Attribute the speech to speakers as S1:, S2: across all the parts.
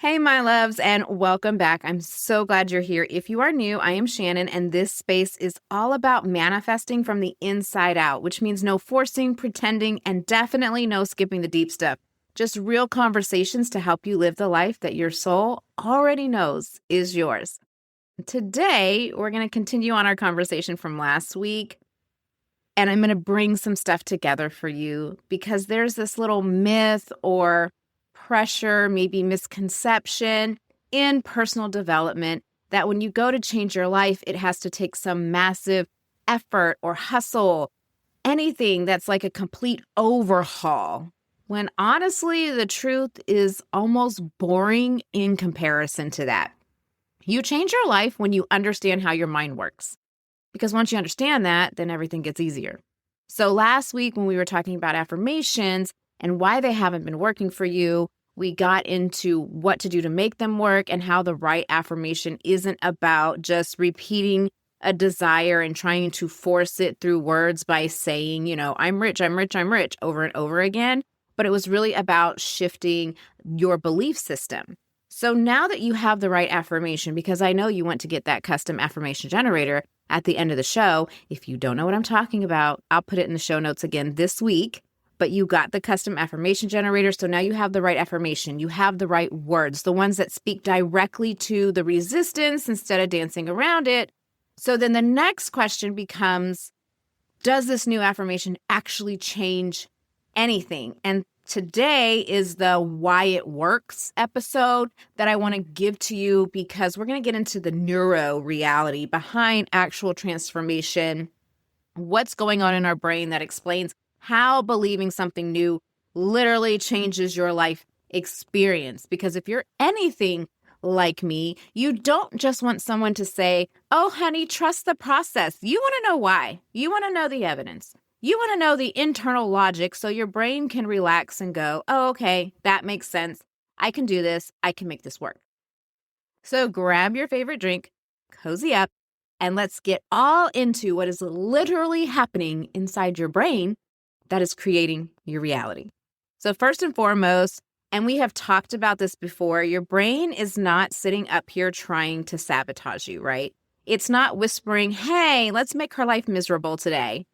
S1: Hey, my loves, and welcome back. I'm so glad you're here. If you are new, I am Shannon, and this space is all about manifesting from the inside out, which means no forcing, pretending, and definitely no skipping the deep stuff. Just real conversations to help you live the life that your soul already knows is yours. Today, we're going to continue on our conversation from last week, and I'm going to bring some stuff together for you because there's this little myth or pressure, maybe misconception in personal development that when you go to change your life, it has to take some massive effort or hustle, anything that's like a complete overhaul. When honestly, the truth is almost boring in comparison to that. You change your life when you understand how your mind works. Because once you understand that, then everything gets easier. So last week when we were talking about affirmations and why they haven't been working for you, we got into what to do to make them work and how the right affirmation isn't about just repeating a desire and trying to force it through words by saying, I'm rich, I'm rich, I'm rich over and over again. But it was really about shifting your belief system. So now that you have the right affirmation, because I know you want to get that custom affirmation generator at the end of the show. If you don't know what I'm talking about, I'll put it in the show notes again this week. But you got the custom affirmation generator. So now you have the right affirmation. You have the right words, the ones that speak directly to the resistance instead of dancing around it. So then the next question becomes, does this new affirmation actually change anything? And today is the why it works episode that I want to give to you because we're going to get into the neuro reality behind actual transformation, what's going on in our brain that explains how believing something new literally changes your life experience. Because if you're anything like me, you don't just want someone to say, oh, honey, trust the process. You want to know why. You want to know the evidence. You want to know the internal logic so your brain can relax and go, oh, okay, that makes sense. I can do this. I can make this work. So grab your favorite drink, cozy up, and let's get all into what is literally happening inside your brain that is creating your reality. So first and foremost, and we have talked about this before, your brain is not sitting up here trying to sabotage you, right? It's not whispering, hey, let's make her life miserable today.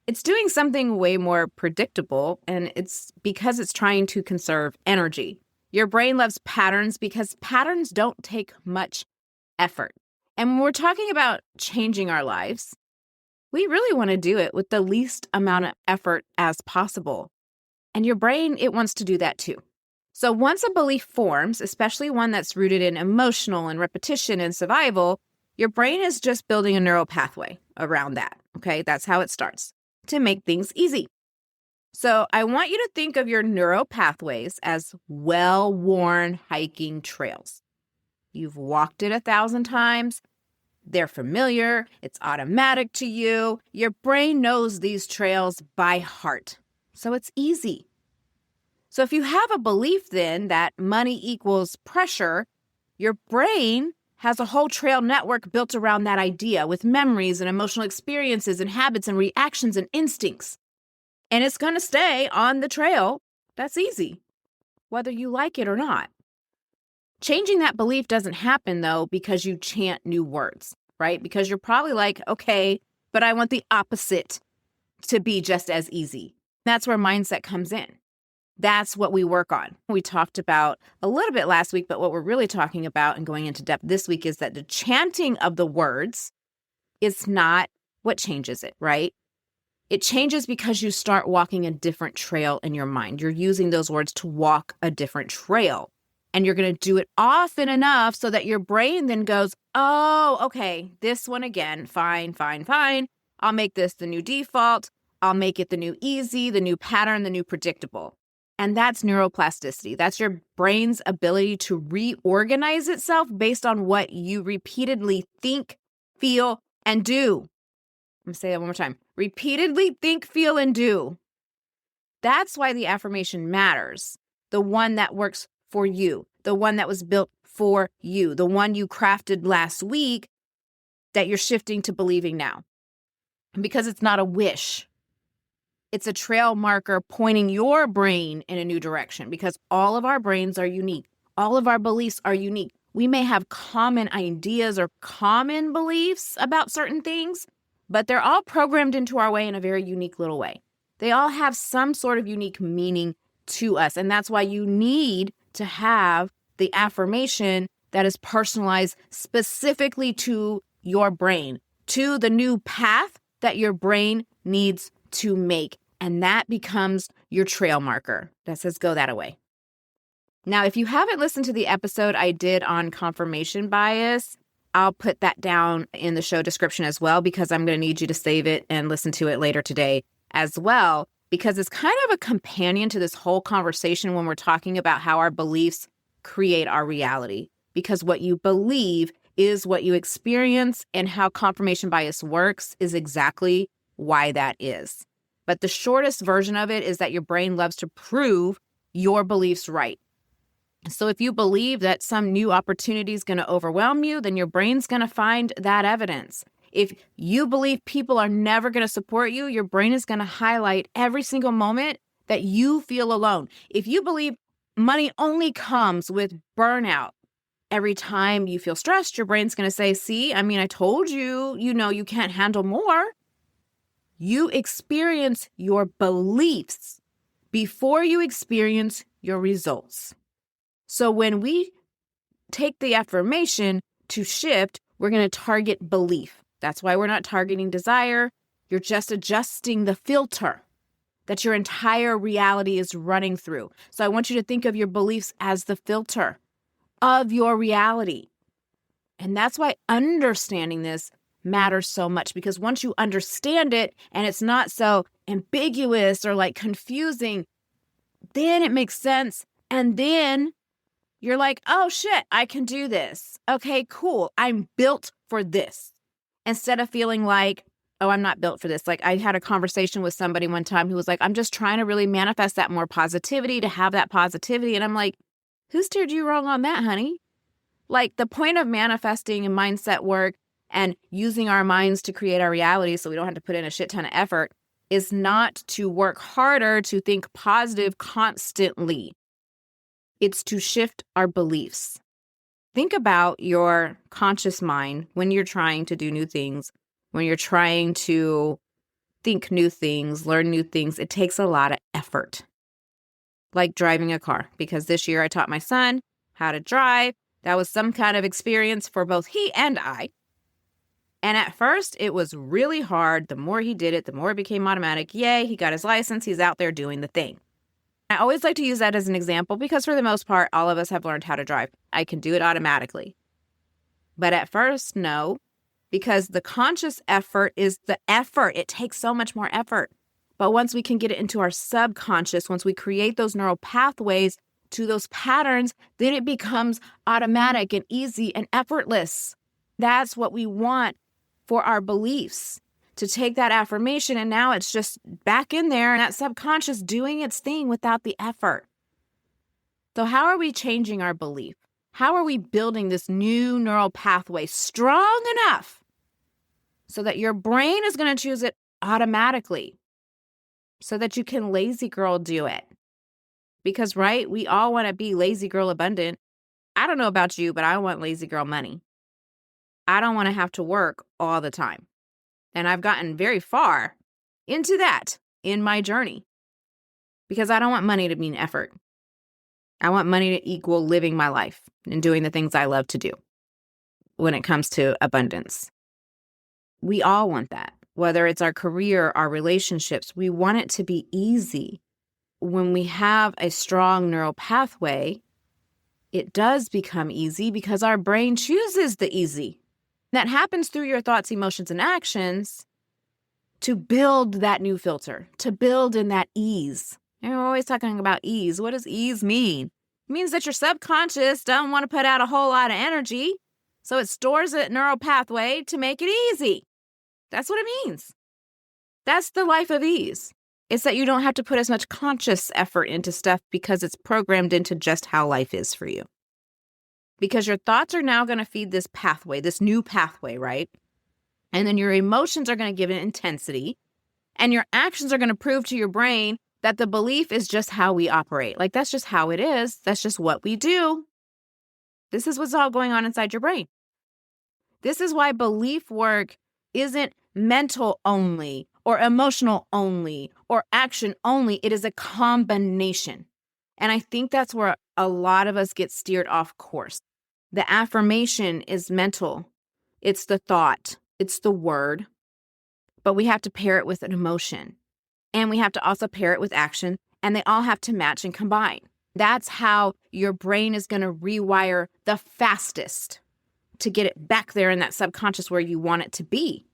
S1: It's doing something way more predictable, and it's because it's trying to conserve energy. Your brain loves patterns because patterns don't take much effort. And when we're talking about changing our lives, we really want to do it with the least amount of effort as possible. And your brain, it wants to do that too. So once a belief forms, especially one that's rooted in emotional and repetition and survival, your brain is just building a neural pathway around that. Okay, that's how it starts to make things easy. So I want you to think of your neural pathways as well-worn hiking trails. You've walked it 1,000 times. They're familiar. It's automatic to you. Your brain knows these trails by heart. So it's easy. So if you have a belief then that money equals pressure, your brain has a whole trail network built around that idea with memories and emotional experiences and habits and reactions and instincts. And it's going to stay on the trail. That's easy, whether you like it or not. Changing that belief doesn't happen, though, because you chant new words, right? Because you're probably like, okay, but I want the opposite to be just as easy. That's where mindset comes in. That's what we work on. We talked about a little bit last week, but what we're really talking about and going into depth this week is that the chanting of the words is not what changes it, right? It changes because you start walking a different trail in your mind. You're using those words to walk a different trail. And you're going to do it often enough so that your brain then goes, oh, okay, this one again, fine, fine, fine. I'll make this the new default. I'll make it the new easy, the new pattern, the new predictable. And that's neuroplasticity. That's your brain's ability to reorganize itself based on what you repeatedly think, feel, and do. I'm going to say that one more time. Repeatedly think, feel, and do. That's why the affirmation matters. The one that works for you, the one that was built for you, the one you crafted last week that you're shifting to believing now. Because it's not a wish. It's a trail marker pointing your brain in a new direction because all of our brains are unique. All of our beliefs are unique. We may have common ideas or common beliefs about certain things, but they're all programmed into our way in a very unique little way. They all have some sort of unique meaning to us. And that's why you need to have the affirmation that is personalized specifically to your brain, to the new path that your brain needs to make. And that becomes your trail marker that says, go that way. Now, if you haven't listened to the episode I did on confirmation bias, I'll put that down in the show description as well, because I'm going to need you to save it and listen to it later today as well, because it's kind of a companion to this whole conversation when we're talking about how our beliefs create our reality. Because what you believe is what you experience, and how confirmation bias works is exactly why that is. But the shortest version of it is that your brain loves to prove your beliefs right. So if you believe that some new opportunity is going to overwhelm you, then your brain's going to find that evidence. If you believe people are never going to support you, your brain is going to highlight every single moment that you feel alone. If you believe money only comes with burnout, every time you feel stressed, your brain's going to say, see, I told you, you can't handle more. You experience your beliefs before you experience your results. So when we take the affirmation to shift, we're going to target belief. That's why we're not targeting desire. You're just adjusting the filter that your entire reality is running through. So I want you to think of your beliefs as the filter of your reality. And that's why understanding this matters so much, because once you understand it and it's not so ambiguous or like confusing, then it makes sense. And then you're like, oh shit, I can do this. Okay, cool. I'm built for this. Instead of feeling like, oh, I'm not built for this. Like I had a conversation with somebody one time who was like, I'm just trying to really manifest that more positivity, to have that positivity. And I'm like, who steered you wrong on that, honey? Like the point of manifesting and mindset work and using our minds to create our reality so we don't have to put in a shit ton of effort is not to work harder to think positive constantly. It's to shift our beliefs. Think about your conscious mind when you're trying to do new things, when you're trying to think new things, learn new things. It takes a lot of effort, like driving a car, because this year I taught my son how to drive. That was some kind of experience for both he and I. And at first, it was really hard. The more he did it, the more it became automatic. Yay, he got his license. He's out there doing the thing. I always like to use that as an example because for the most part, all of us have learned how to drive. I can do it automatically. But at first, no, because the conscious effort is the effort. It takes so much more effort. But once we can get it into our subconscious, once we create those neural pathways to those patterns, then it becomes automatic and easy and effortless. That's what we want for our beliefs. To take that affirmation and now it's just back in there and that subconscious doing its thing without the effort. So how are we changing our belief? How are we building this new neural pathway strong enough so that your brain is going to choose it automatically so that you can lazy girl do it? Because, right, we all want to be lazy girl abundant. I don't know about you, but I want lazy girl money. I don't want to have to work all the time. And I've gotten very far into that in my journey because I don't want money to mean effort. I want money to equal living my life and doing the things I love to do when it comes to abundance. We all want that, whether it's our career, our relationships. We want it to be easy. When we have a strong neural pathway, it does become easy because our brain chooses the easy. That happens through your thoughts, emotions, and actions to build that new filter, to build in that ease. And we're always talking about ease. What does ease mean? It means that your subconscious doesn't want to put out a whole lot of energy, so it stores a neural pathway to make it easy. That's what it means. That's the life of ease. It's that you don't have to put as much conscious effort into stuff because it's programmed into just how life is for you. Because your thoughts are now going to feed this pathway, this new pathway, right? And then your emotions are going to give it intensity. And your actions are going to prove to your brain that the belief is just how we operate. Like, that's just how it is. That's just what we do. This is what's all going on inside your brain. This is why belief work isn't mental only or emotional only or action only. It is a combination. And I think that's where a lot of us get steered off course. The affirmation is mental. It's the thought. It's the word. But we have to pair it with an emotion. And we have to also pair it with action. And they all have to match and combine. That's how your brain is going to rewire the fastest to get it back there in that subconscious where you want it to be.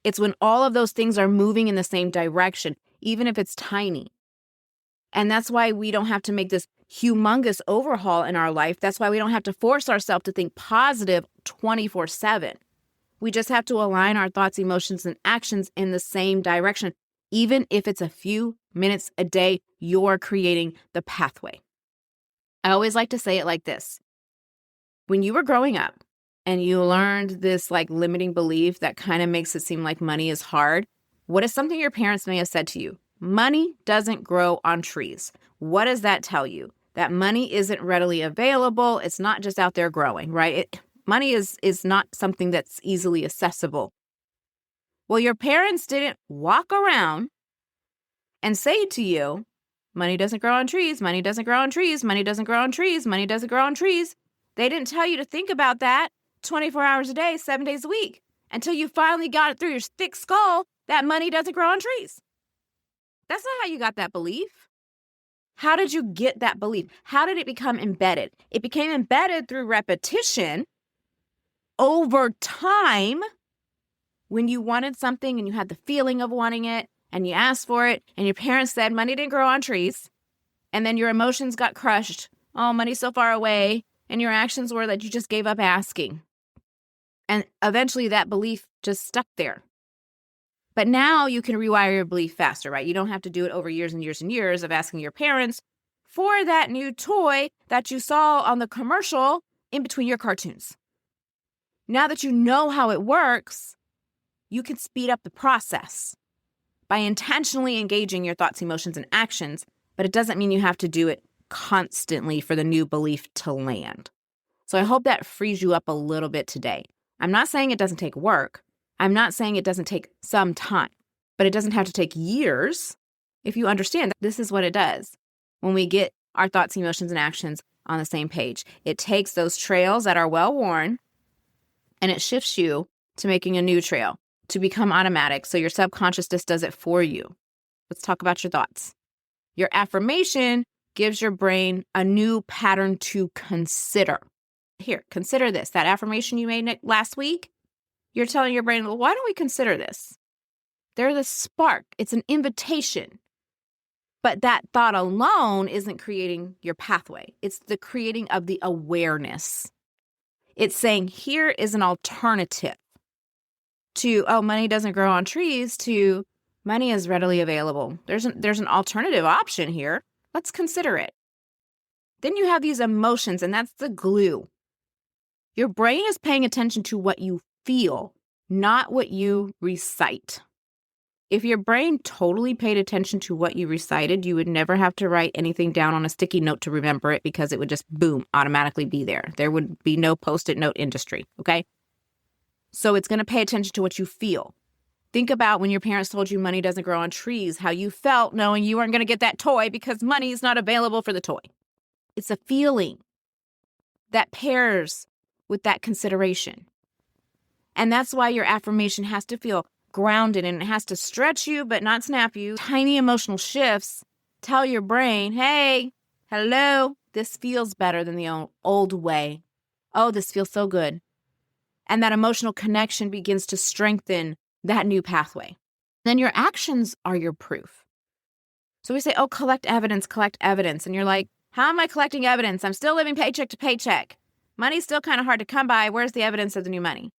S1: It's when all of those things are moving in the same direction, even if it's tiny. And that's why we don't have to make this humongous overhaul in our life. That's why we don't have to force ourselves to think positive 24/7. We just have to align our thoughts, emotions, and actions in the same direction. Even if it's a few minutes a day, you're creating the pathway. I always like to say it like this. When you were growing up and you learned this like limiting belief that kind of makes it seem like money is hard, what is something your parents may have said to you? Money doesn't grow on trees. What does that tell you? That money isn't readily available. It's not just out there growing, right? Money is not something that's easily accessible. Well, your parents didn't walk around and say to you, money doesn't grow on trees, money doesn't grow on trees, money doesn't grow on trees, money doesn't grow on trees. They didn't tell you to think about that 24 hours a day, 7 days a week, until you finally got it through your thick skull that money doesn't grow on trees. That's not how you got that belief. How did you get that belief? How did it become embedded? It became embedded through repetition over time when you wanted something and you had the feeling of wanting it and you asked for it and your parents said money didn't grow on trees and then your emotions got crushed. Oh, money's so far away. And your actions were that you just gave up asking. And eventually that belief just stuck there. But now you can rewire your belief faster, right? You don't have to do it over years and years and years of asking your parents for that new toy that you saw on the commercial in between your cartoons. Now that you know how it works, you can speed up the process by intentionally engaging your thoughts, emotions, and actions, but it doesn't mean you have to do it constantly for the new belief to land. So I hope that frees you up a little bit today. I'm not saying it doesn't take work. I'm not saying it doesn't take some time, but it doesn't have to take years if you understand that this is what it does when we get our thoughts, emotions, and actions on the same page. It takes those trails that are well worn and it shifts you to making a new trail to become automatic. So your subconscious just does it for you. Let's talk about your thoughts. Your affirmation gives your brain a new pattern to consider. Here, consider this. That affirmation you made last week, you're telling your brain, well, why don't we consider this? They're the spark. It's an invitation. But that thought alone isn't creating your pathway. It's the creating of the awareness. It's saying, here is an alternative to, oh, money doesn't grow on trees, to money is readily available. There's an alternative option here. Let's consider it. Then you have these emotions, and that's the glue. Your brain is paying attention to what you feel, not what you recite. If your brain totally paid attention to what you recited, you would never have to write anything down on a sticky note to remember it because it would just, boom, automatically be there. There would be no Post-it note industry, okay? So it's going to pay attention to what you feel. Think about when your parents told you money doesn't grow on trees, how you felt knowing you weren't going to get that toy because money is not available for the toy. It's a feeling that pairs with that consideration. And that's why your affirmation has to feel grounded and it has to stretch you but not snap you. Tiny emotional shifts tell your brain, hey, hello, this feels better than the old way. Oh, this feels so good. And that emotional connection begins to strengthen that new pathway. Then your actions are your proof. So we say, oh, collect evidence. And you're like, how am I collecting evidence? I'm still living paycheck to paycheck. Money's still kind of hard to come by. Where's the evidence of the new money?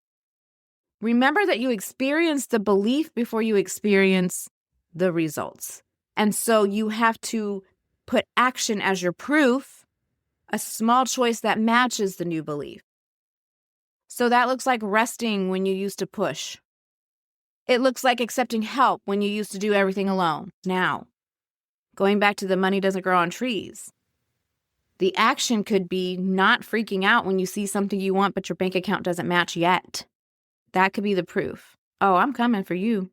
S1: Remember that you experience the belief before you experience the results. And so you have to put action as your proof, a small choice that matches the new belief. So that looks like resting when you used to push. It looks like accepting help when you used to do everything alone. Now, going back to the money doesn't grow on trees. The action could be not freaking out when you see something you want, but your bank account doesn't match yet. That could be the proof. Oh, I'm coming for you.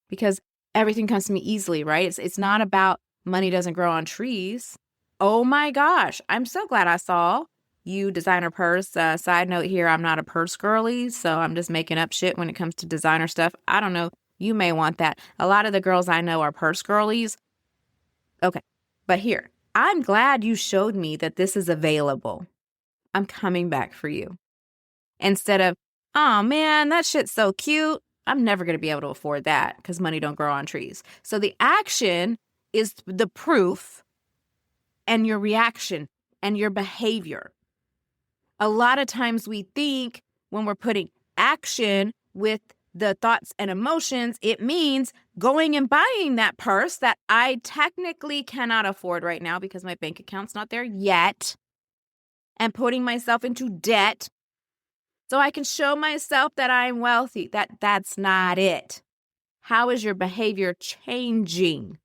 S1: Because everything comes to me easily, right? It's not about money doesn't grow on trees. Oh my gosh, I'm so glad I saw you designer purse. Side note here, I'm not a purse girly, so I'm just making up shit when it comes to designer stuff. I don't know. You may want that. A lot of the girls I know are purse girlies. Okay, but here, I'm glad you showed me that this is available. I'm coming back for you. Instead of, oh man, that shit's so cute. I'm never going to be able to afford that because money don't grow on trees. So the action is the proof and your reaction and your behavior. A lot of times we think when we're putting action with the thoughts and emotions, it means going and buying that purse that I technically cannot afford right now because my bank account's not there yet, and putting myself into debt so I can show myself that I'm wealthy. That's not it. How is your behavior changing?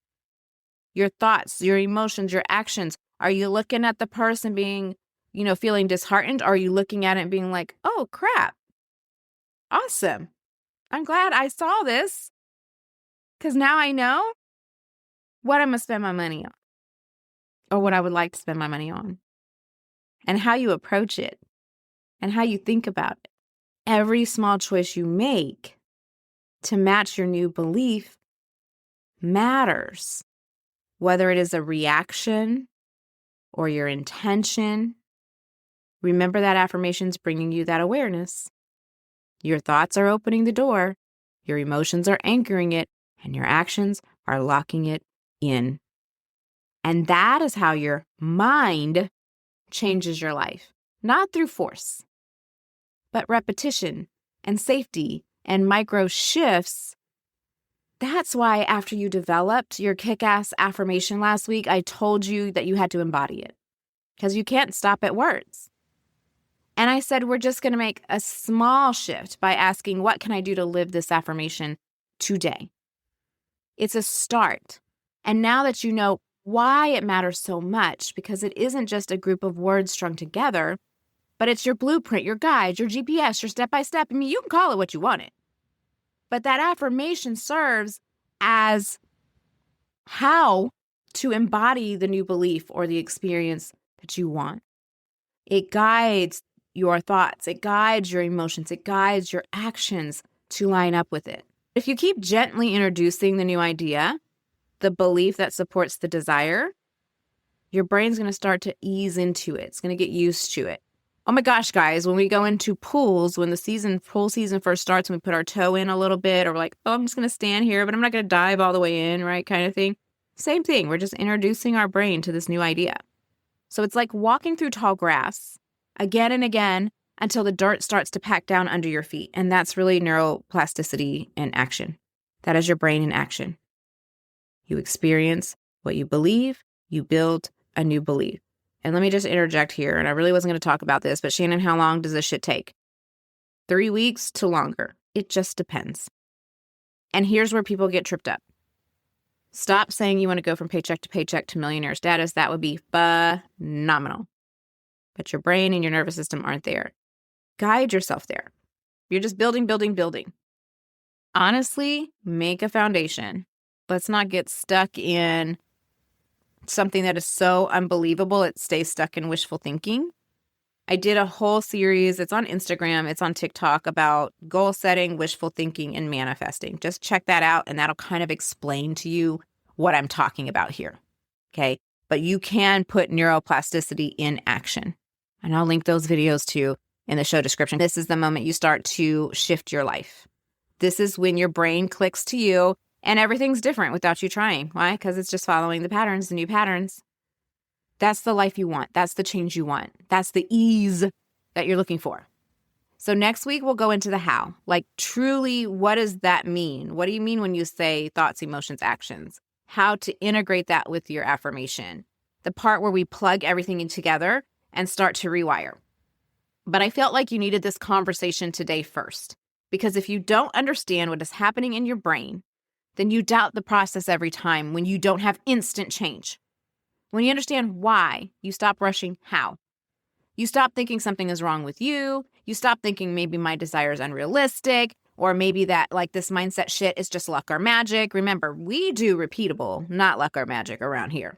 S1: Your thoughts, your emotions, your actions. Are you looking at the person being, feeling disheartened? Or are you looking at it and being like, oh, crap. Awesome. I'm glad I saw this because now I know what I'm going to spend my money on or what I would like to spend my money on and how you approach it and how you think about it. Every small choice you make to match your new belief matters, whether it is a reaction or your intention. Remember that affirmation's bringing you that awareness. Your thoughts are opening the door, your emotions are anchoring it, and your actions are locking it in. And that is how your mind changes your life, not through force, but repetition and safety and micro shifts. That's why after you developed your kick-ass affirmation last week, I told you that you had to embody it because you can't stop at words. And I said, we're just going to make a small shift by asking, what can I do to live this affirmation today? It's a start. And now that you know why it matters so much, because it isn't just a group of words strung together, but it's your blueprint, your guide, your GPS, your step-by-step. I mean, you can call it what you want it. But that affirmation serves as how to embody the new belief or the experience that you want. It guides your thoughts, it guides your emotions, it guides your actions to line up with it. If you keep gently introducing the new idea, the belief that supports the desire, your brain's going to start to ease into it. It's going to get used to it. Oh my gosh, guys, when we go into pools, when the pool season first starts and we put our toe in a little bit, or we're like, oh, I'm just going to stand here, but I'm not going to dive all the way in, right? Kind of thing. Same thing. We're just introducing our brain to this new idea. So it's like walking through tall grass again and again until the dirt starts to pack down under your feet. And that's really neuroplasticity in action. That is your brain in action. You experience what you believe, you build a new belief. And let me just interject here, and I really wasn't going to talk about this, but Shannon, how long does this shit take? 3 weeks to longer. It just depends. And here's where people get tripped up. Stop saying you want to go from paycheck to millionaire status. That would be phenomenal. But your brain and your nervous system aren't there. Guide yourself there. You're just building. Honestly, make a foundation. Let's not get stuck in something that is so unbelievable it stays stuck in wishful thinking. I did a whole series, it's on Instagram, it's on TikTok, about goal setting, wishful thinking, and manifesting. Just check that out, and that'll kind of explain to you what I'm talking about here, okay? But you can put neuroplasticity in action, and I'll link those videos too in the show description. This is the moment you start to shift your life. This is when your brain clicks to you, and everything's different without you trying. Why? Because it's just following the patterns, the new patterns. That's the life you want. That's the change you want. That's the ease that you're looking for. So next week, we'll go into the how. Like, truly, what does that mean? What do you mean when you say thoughts, emotions, actions? How to integrate that with your affirmation. The part where we plug everything in together and start to rewire. But I felt like you needed this conversation today first. Because if you don't understand what is happening in your brain, then you doubt the process every time when you don't have instant change. When you understand why, you stop rushing how. You stop thinking something is wrong with you. You stop thinking maybe my desire is unrealistic, or maybe that like this mindset shit is just luck or magic. Remember, we do repeatable, not luck or magic around here.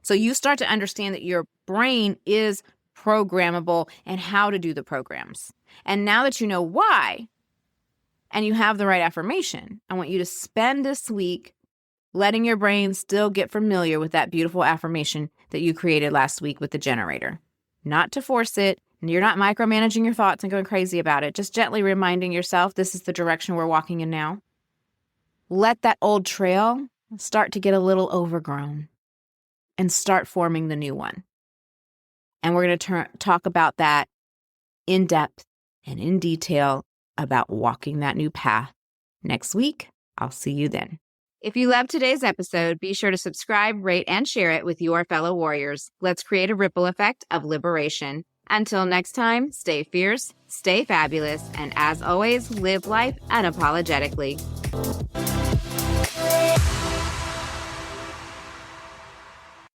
S1: So you start to understand that your brain is programmable and how to do the programs. And now that you know why and you have the right affirmation, I want you to spend this week letting your brain still get familiar with that beautiful affirmation that you created last week with the generator. Not to force it. You're not micromanaging your thoughts and going crazy about it. Just gently reminding yourself this is the direction we're walking in now. Let that old trail start to get a little overgrown and start forming the new one. And we're going to talk about that in depth and in detail about walking that new path next week. I'll see you then. If you loved today's episode, be sure to subscribe, rate, and share it with your fellow warriors. Let's create a ripple effect of liberation. Until next time, stay fierce, stay fabulous, and as always, live life unapologetically.